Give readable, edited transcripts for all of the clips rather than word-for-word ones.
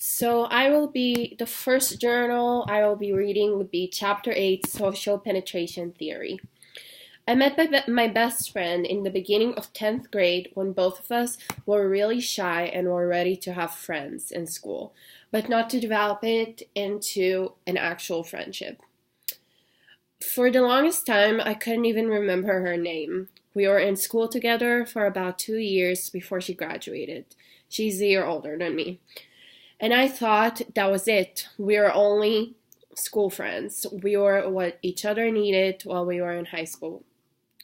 So the first journal I will be reading would be Chapter 8, Social Penetration Theory. I met my best friend in the beginning of 10th grade when both of us were really shy and were ready to have friends in school, but not to develop it into an actual friendship. For the longest time, I couldn't even remember her name. We were in school together for about 2 years before she graduated. She's a year older than me. And I thought that was it. We were only school friends. We were what each other needed while we were in high school.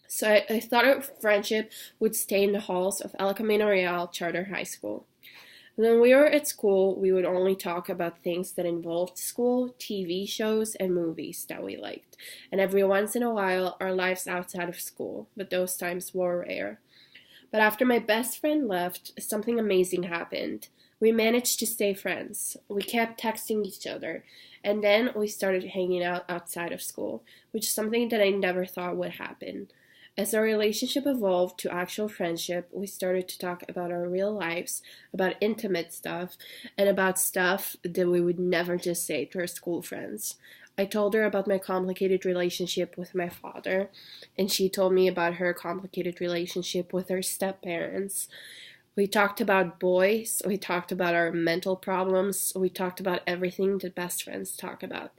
So I thought our friendship would stay in the halls of El Camino Real Charter High School. When we were at school, we would only talk about things that involved school, TV shows, and movies that we liked. And every once in a while, our lives outside of school, but those times were rare. But after my best friend left, something amazing happened. We managed to stay friends. We kept texting each other, and then we started hanging out outside of school, which is something that I never thought would happen. As our relationship evolved to actual friendship, we started to talk about our real lives, about intimate stuff, and about stuff that we would never just say to our school friends. I told her about my complicated relationship with my father, and she told me about her complicated relationship with her step-parents. We talked about boys, we talked about our mental problems, we talked about everything that best friends talk about.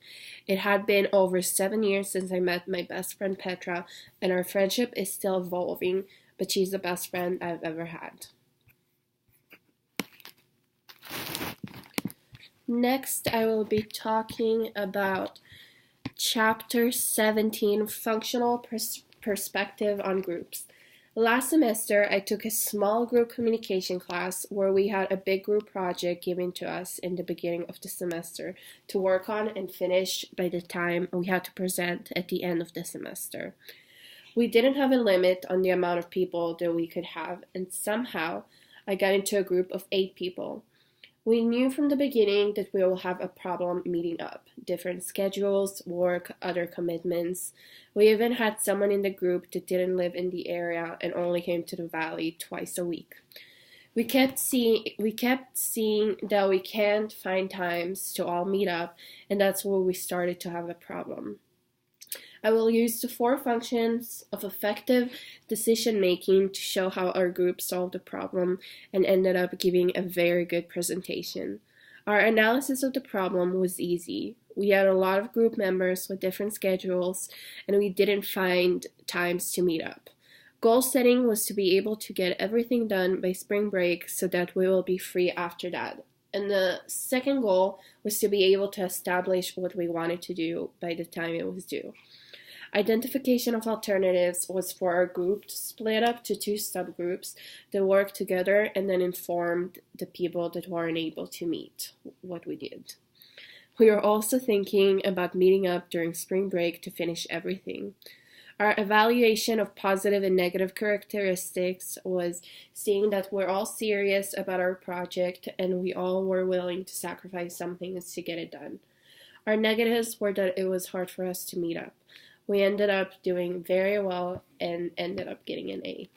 It had been over 7 years since I met my best friend Petra, and our friendship is still evolving, but she's the best friend I've ever had. Next, I will be talking about Chapter 17, Functional Perspective on Groups. Last semester, I took a small group communication class where we had a big group project given to us in the beginning of the semester to work on and finish by the time we had to present at the end of the semester. We didn't have a limit on the amount of people that we could have, and somehow I got into a group of 8 people. We knew from the beginning that we will have a problem meeting up. Different schedules, work, other commitments. We even had someone in the group that didn't live in the area and only came to the valley twice a week. We kept seeing that we can't find times to all meet up, and that's where we started to have a problem. I will use the 4 functions of effective decision-making to show how our group solved the problem and ended up giving a very good presentation. Our analysis of the problem was easy. We had a lot of group members with different schedules, and we didn't find times to meet up. Goal setting was to be able to get everything done by spring break so that we will be free after that. And the second goal was to be able to establish what we wanted to do by the time it was due. Identification of alternatives was for our group to split up to 2 subgroups that worked together and then informed the people that weren't able to meet what we did. We were also thinking about meeting up during spring break to finish everything. Our evaluation of positive and negative characteristics was seeing that we're all serious about our project and we all were willing to sacrifice some things to get it done. Our negatives were that it was hard for us to meet up. We ended up doing very well and ended up getting an A.